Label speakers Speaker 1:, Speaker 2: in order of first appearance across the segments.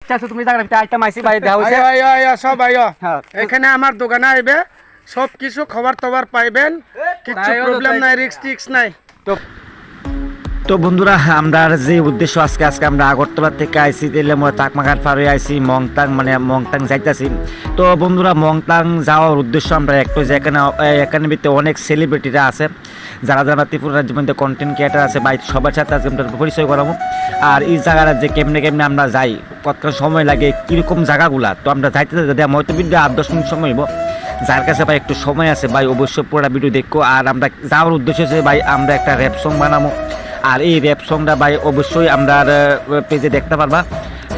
Speaker 1: ইচ্ছা আছে তুমি জায়গাটা আইটেম আইছি ভাই দেওয়া হইছে
Speaker 2: সব আইও এখানে আমার দোকানে আইবে সব কিছু খবর টবর পাইবেন কিছু প্রবলেম নাই রিস্ক নাই
Speaker 3: তো বন্ধুরা আমরা যে উদ্দেশ্য আজকে আমরা আগরতলা থেকে আইসি দিলে তাকমাঘাট পার হয়ে আইসি মংতাং যাইতেছি। তো বন্ধুরা মংতাং যাওয়ার উদ্দেশ্য আমরা একটু যে এখানে ভিতরে অনেক সেলিব্রিটিরা আছে যারা ত্রিপুরা রাজ্যের মধ্যে কন্টেন্ট ক্রিয়েটার আছে ভাই সবার সাথে আজকে আমরা পরিচয় করাবো। আর এই জায়গাটা যে কেমনে আমরা যাই কতক্ষণ সময় লাগে কীরকম জায়গাগুলা তো আমরা যাইতে হয়তো বিদ্যা 8-10 মিনিট সময় হইব। যার কাছে ভাই একটু সময় আছে ভাই অবশ্যই পুরো ভিডিও দেখো। আর আমরা যাওয়ার উদ্দেশ্য হচ্ছে ভাই আমরা একটা র্যাপ সং বানাবো। আর এই র্যাপ সংটা ভাই অবশ্যই আমরা পেজে দেখতে পারবা।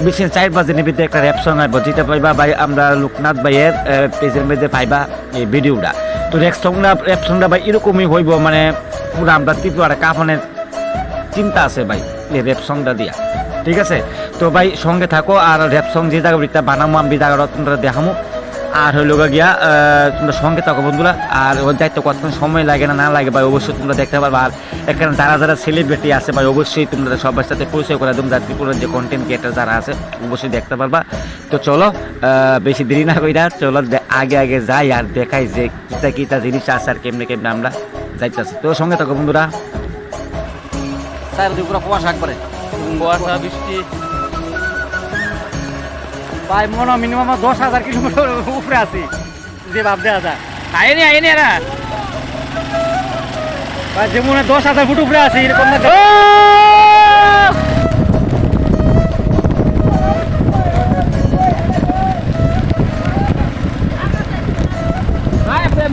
Speaker 3: বিশেষ 4-5 দিনের ভিতরে একটা র্যাপ সং আসবো যেটা পাইবা ভাই আমরা লোকনাথ ভাইয়ের পেজের মধ্যে পাইবা এই ভিডিওটা। তো র্যাপ সংটা ভাই এরকমই হইব মানে পুরো আমরা ত্রিপুরা কাফনের চিন্তা আছে ভাই এই র্যাপ সংটা দিয়া, ঠিক আছে? তো ভাই সঙ্গে থাকো আর র্যাপ সং যে জায়গাটা বানাবো আমি জায়গাটা তোমরা দেখামো। আর হইল গিয়া তোমরা সঙ্গে থাকো বন্ধুরা। আর ওর দায়িত্ব কতক্ষণ সময় লাগে না লাগে ভাই অবশ্যই তোমরা দেখতে পারবা। আর এখানে যারা সেলিব্রিটি আছে ভাই অবশ্যই তোমরা সবার সাথে পরিচয় করে দেবো যারা ত্রিপুরার যে কন্টেন্ট ক্রিয়েটার যারা আছে অবশ্যই দেখতে পারবা। তো চলো বেশি দেরি না কইরা চলো আগে যাই আর দেখাই যে কিতা জিনিস আছে আর কেমনে আমরা যাইতেছি। তো সঙ্গে থাকো বন্ধুরা।
Speaker 1: স্যার পুরো কুয়াশা একবারে কুয়াশা বৃষ্টি ভাই মনে মিনিমাম 10,000 কিলোমিটার উপরে আছি যে ভাব দেওয়া যায়। আইনি এরা ভাই যে মনে 10,000 ফুট উপরে আছি এরকম না।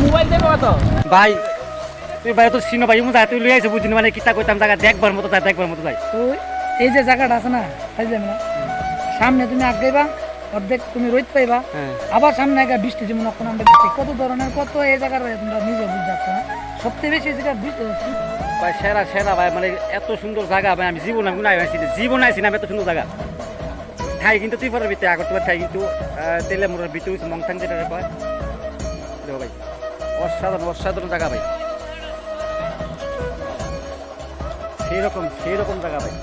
Speaker 1: মোবাইল দেবো তো ভাই তুই ভাই তো চিনো ভাই যাই তুই লই আইছে বুঝিনি মানে কিতা কইতাম জায়গা দেখবার মতো যাই
Speaker 4: তুই এই যে জায়গাটা আছে না না সামনে তুমি আগাইবা অর্ধেক তুমি রোদ পাইবা আবার সামনে আগে বৃষ্টি যেমন এখন আমরা দেখছি কত ধরনের কত এই জায়গার তোমরা নিজে বুঝতে পারছো না সবচেয়ে বেশি জায়গা
Speaker 1: ভাই সেরা ভাই মানে এত সুন্দর জায়গা ভাই আমি জীবন আইছি না এত সুন্দর জায়গা ঠাই কিন্তু ত্রিপুরার ভিতরে আগরতলা ঠাই কিন্তু তেলে মোড়ের ভিতরে হচ্ছে মংথাং যেটা কয় দেখো ভাই অসাধারণ জায়গা ভাই সেইরকম জায়গা ভাই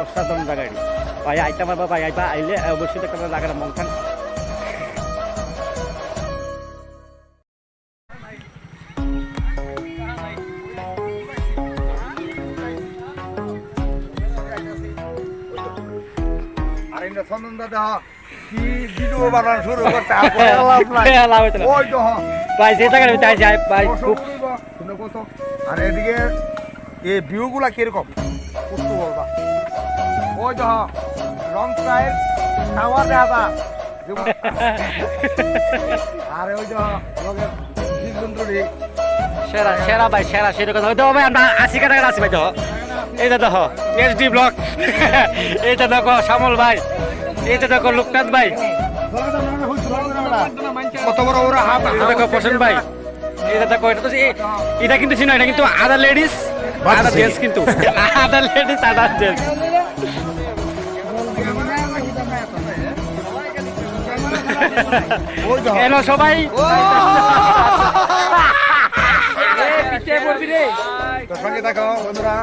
Speaker 1: অসাধারণ জায়গা এটি ভাই আইটা পারবা ভাই আইবা আইলে অবশ্যই দেখতে পারবা জায়গাটা মংথাং। ভাই যে জায়গাটা ভাই খুব
Speaker 2: আর এদিকে এই ভিউগুলা কিরকম একটু বলবা। ওই তো রং সাইড টাওয়ার দেখা আর ওই তো
Speaker 1: সেরা ভাই সেরকম ভাই আমরা 80 টাকা আছি ভাই দেখো এইটা দেখো SD ব্লক এইটা দেখো শ্যামল ভাই এইটা দেখো লোকনাথ ভাই
Speaker 2: কত বড় ওরা
Speaker 1: দেখো প্রসেন ভাই এটা দেখো এটা কিন্তু চিনো এটা কিন্তু আদার লেডিস আদার জেন্টস কিন্তু আদার লেডিস আদার জেন্টস হ্যালো সবাই
Speaker 2: সঙ্গে দেখো বন্ধুরা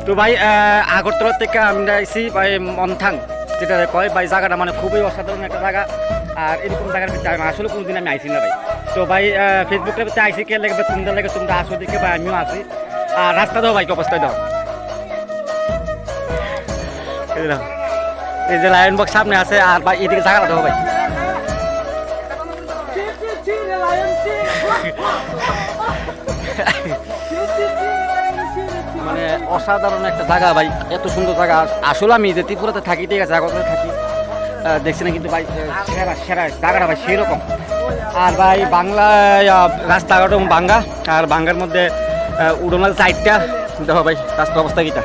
Speaker 1: তো ভাই আগরতলা থেকে আমরা আইছি ভাই মংথাং যেটা কয় ভাই জায়গাটা মানে খুবই অসাধারণ একটা জায়গা। আর এরকম জায়গার ভিতরে আমি আসলে কোনোদিন আমি আইসি না ভাই। তো ভাই ফেসবুকের ভিতরে আইসি কে লাগবে তোমরা আসো দেখে ভাই আমিও আছি। আর রাস্তা দাও ভাই অবস্থায় দাও এই যে লায়ন বক্স সামনে আছে আর ভাই এদিকে জায়গাটা দাও ভাই মানে অসাধারণ একটা জায়গা ভাই এত সুন্দর জায়গা। আসলে আমি যে ত্রিপুরাতে থাকি ঠিক আছে আগরতলাতে থাকি দেখছি না কিন্তু ভাই সেরা জায়গাটা ভাই সেই রকম। আর ভাই বাংলায় রাস্তাঘাট বাঙ্গা আর বাঙ্গার মধ্যে উড়োনাল সাইডটা দেখো ভাই রাস্তার অবস্থা কিটা।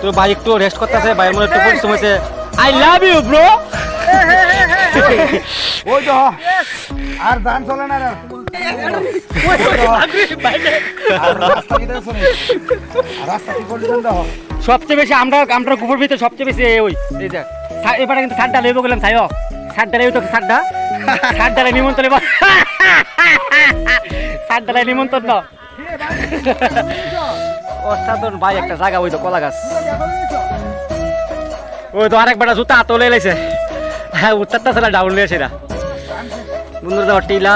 Speaker 1: তো ভাই একটু রেস্ট করতেছে ভাইয়ের মধ্যে একটু পরিশ্রম হয়েছে। আই লাভ ইউ ব্রো
Speaker 2: ওই তো আর যান চলে না রে রাস্তা কি করলেন দেখো
Speaker 1: সবচেয়ে বেশি আমরা গোবর ভিতরে সবচেয়ে বেশি ওই এই যে এবারে কিন্তু সাতটা লইব গেলাম ছাইও সাতটা লইব তো সাতটা নিমন্ত্রণ লইব সাতটা নিমন্ত্রণ দাও অসাধারণ ভাই একটা জায়গা ওই তো কলা গাছ ওই তো আরেকবার জুতা তোলে লাইছে হ্যাঁ উত্তরটা ছেলে ডাউন লিয়েছে না বন্ধুরা দাও টিলা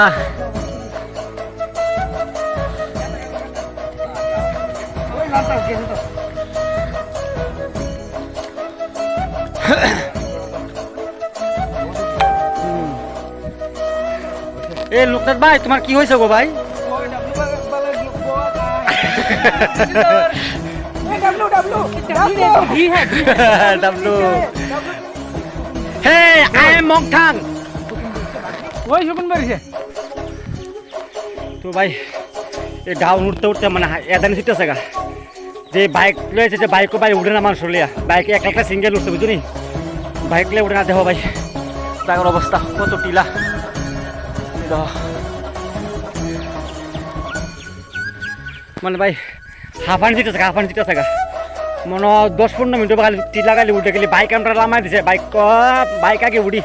Speaker 1: এ লোকনাথ ভাই তোমার কি হয়েছে গো ভাই ডাবলু হে আই এম মংথাং
Speaker 4: ওই শুকুন বাড়িছে
Speaker 1: তো ভাই এই ডাউন উঠতে উঠতে মানে এদানি ছুটতেছে গা যে বাইক লয়েছে যে বাইকও ভাই উঠে না মানুষ লিয়া বাইকে একটা সিঙ্গেল উঠছে বুঝুনি বাইক লিয়ে উঠে না দেখো ভাই জায়গার অবস্থা কত টিলা মানে ভাই হাফানি দিতেছে গা মনে 10-15 মিনিট খালি টিলা গালি উঠে গেলে বাইক আমরা লামাই দিছে বাইক আগে উঠি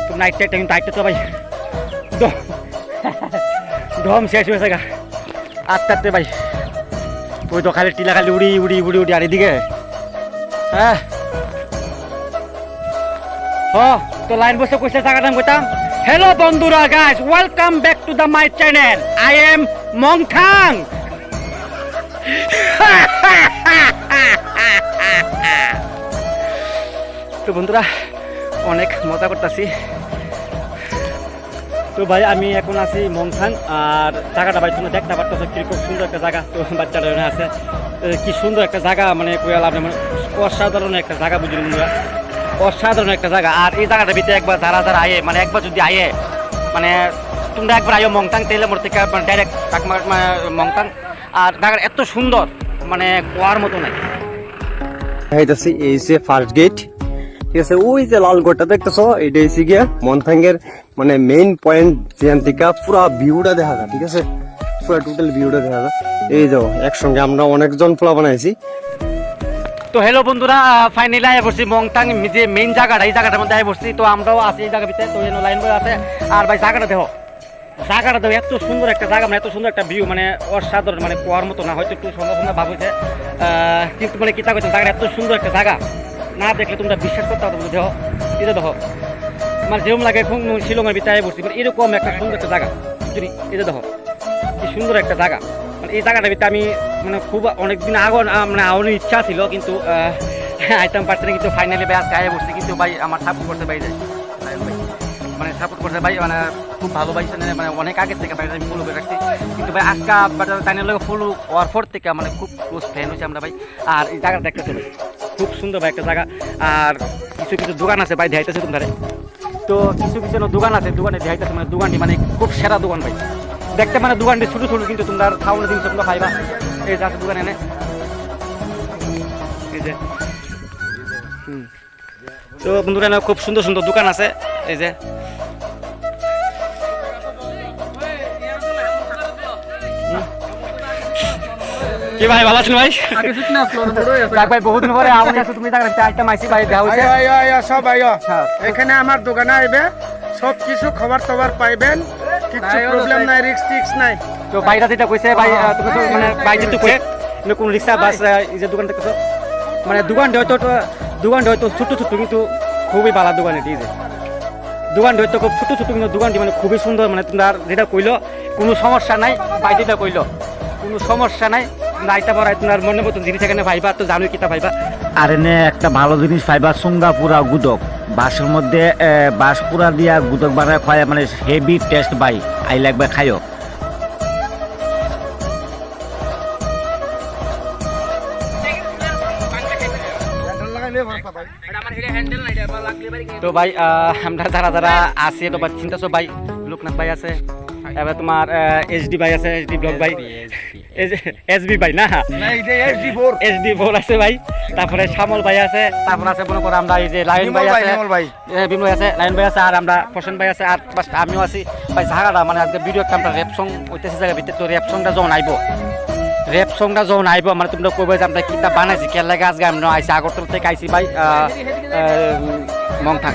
Speaker 1: তো নাইট টাইট কিন্তু আইতে তো ভাই দম শেষ হয়েছে গা আস্তে আস্তে ভাই ওই তো খালি টিলা খালি উড়ি আর এদিকে হ্যাঁ তো লাইন বসে কইছে জায়গাটা আমি কইতাম হ্যালো বন্ধুরা guys welcome back to the my channel I am Mongthang তো বন্ধুরা অনেক মজা করতেছি তো ভাই আমি এখন আছি মংথাং আর জায়গাটা ভাই তোমরা দেখতে পাচ্ছ কিরকম সুন্দর একটা জায়গা তো বাচ্চারা আছে কি সুন্দর একটা জায়গা মানে কইলাম মানে অসাধারণ একটা জায়গা বুঝলি বন্ধুরা অসাধারণ একটা জায়গা আর এই জায়গাটার ভিতরে একবার যারা আয়ে মানে একবার যদি আয়ে মানে তোমরা একবার আয়ো মংথাং তেলে মোড় থেকে ডাইরেক্ট মংথাং আর জায়গাটা এত সুন্দর মানে কোয়ার মতো নাই
Speaker 5: এইটাছি এই যে ফার্স্ট গেট ঠিক আছে ওই যে লাল গড়টা দেখতেছো এটা এসে গিয়া মনথাঙ্গের মানে মেইন পয়েন্ট যেখান থেকে পুরা ভিউটা দেখা যায় ঠিক আছে পুরো টোটাল ভিউটা দেখা যায় এই যাও একসঙ্গে আমরা অনেকজন ফ্লা বানাইছি
Speaker 1: তো হ্যালো বন্ধুরা ফাইনালি আয় বসছি মংথাং যে মেইন জায়গাটা এই জায়গাটার মধ্যে আয় বসছি তো আমরাও আছি এই জায়গার ভিতরে তো লাইন বয়ে আছে আর ভাই জায়গাটা দেখো এত সুন্দর একটা জায়গা মানে এত সুন্দর একটা ভিউ মানে অসাধারণ মানে কোয়ার মতো না হয়তো একটু সুন্দর ভাব হয়েছে কিন্তু মানে কিতা করছে জায়গাটা এত সুন্দর একটা জায়গা না দেখলে তোমরা বিশ্বাস করতে পারো দেখো এটা দেখো মানে যেরকম লাগে শিলংয়ের ভিতরে বসছি মানে এরকম একটা সুন্দর একটা জায়গা যদি এটা দেখো কি সুন্দর একটা জায়গা মানে এই জায়গাটার ভিতরে আমি মানে খুব অনেকদিন আগে মানে আমার ইচ্ছা ছিল কিন্তু আইটেম পারতে না কিন্তু ফাইনালি ভাই আজকে আয় বসছি কিন্তু ভাই আমার সাপোর্ট করতে পারি যায় মানে সাপোর্ট করতে ভাই মানে খুব ভালো ভাই মানে অনেক আগের থেকে ভাই আমি ফলো করে রাখছি কিন্তু ভাই আজকে তাইনের লোক ফলো হওয়ার পর থেকে মানে খুব ক্লোজ ফ্যান হয়েছে আমরা ভাই আর এই জায়গাটা দেখতেছি ভাই খুব সুন্দর ভাই একটা জায়গা আর কিছু দোকান আছে ভাই দেখাইতেছে তোমার তো কিছু দোকান আছে দোকানে দেখাইতেছে মানে দোকানটি মানে খুব সেরা দোকান ভাই দেখতে মানে দোকানটি ছোটো কিন্তু তোমরা খাওয়ানোর জিনিস তোমরা পাইবা এই যে আছে দোকান এনে এই যে তো বন্ধুরা খুব সুন্দর দোকান আছে এই যে কি ভাই ভালো আছেন ভাই ভাই বহুদিন পরে আমার কাছে তুমি আইটেম আইসি ভাই দেওয়া হয়েছে
Speaker 2: সব আইও এখানে আমার দোকানে আইবে সব কিছু খবর টবর পাইবেন কিছু প্রবলেম নাই রিক্স নাই
Speaker 1: তো বাইরে যেটা কইছে ভাই তুমি তো মানে ভাই যেটা কইছে তুমি কোন রিক্সা বাস এই যে দোকান দেখছো মানে দোকানটা হয়তো ছোট কিন্তু খুবই ভালো দোকান এটি যে দোকানটা হয়তো খুব ছোট কিন্তু দোকানটি মানে খুবই সুন্দর মানে তোমরা যেটা কইলো কোনো সমস্যা নাই ভাই যেটা কইলো কোনো সমস্যা নাই আইটা পড়াই তোমার মনে মতন জিনিস এখানে ভাইবা তো জানোই কিতা ভাইবা
Speaker 3: আর এনে একটা ভালো জিনিস পাইবা সুঙ্গা পুরা গুদক বাসের মধ্যে বাস পুরা দিয়া গুদক বানায় খায় মানে হেভি টেস্ট ভাই আই লাগবে খাইও
Speaker 1: তো ভাই আমরা যারা আছি তো চিন্তাছো ভাই লোকনাথ ভাই আছে এবার তোমার এইচডি ভাই আছে, এইচডি ব্লগ ভাই, এসবি ভাই না, SD4 আছে ভাই, তারপরে শ্যামল ভাই আছে, তারপর আছে মনে করো আমরা এই যে লায়ন ভাই আছে, বিমল ভাই আছে, লায়ন ভাই আছে, আর আমরা ফসন ভাই আছে, আর আমিও আছি ভাই। জায়গাটা মানে আজকে ভিডিও একটা আমরা র্যাপ সং হইতেছে জায়গা ভিতরে, তো র্যাপ সংটা যখন আইব মানে তোমরা কইবে যে আমরা কিটা বানাইছি কে লাগে আজকে আমরা আইছি আগরতলা থেকে আইছি ভাই মংথাং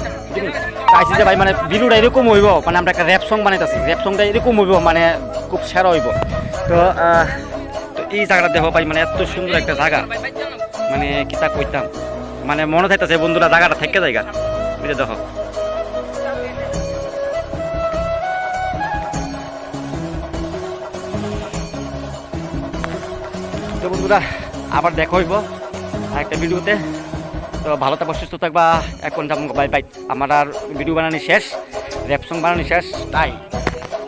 Speaker 1: আইছি যে ভাই মানে ভিডিওটা এরকম হইব, মানে আমরা একটা র্যাপ সং বানাইতেছি, র্যাপ সংটা এরকম হইব মানে খুব সেরা হইব। তো এই জায়গাটা দেখো ভাই মানে এত সুন্দর একটা জায়গা, মানে কিতা কইতাম মানে মনে থাকতেছে বন্ধুরা জায়গাটা থেকে জায়গা বুঝে দেখো। তো বন্ধুরা আবার দেখা হইব একটা ভিডিওতে। তো ভালো থাকবা, সুস্থ থাকবা। এখন যাবো বাই বাই, আমার আর ভিডিও বানানি শেষ, র্যাপ সং বানানি শেষ, তাই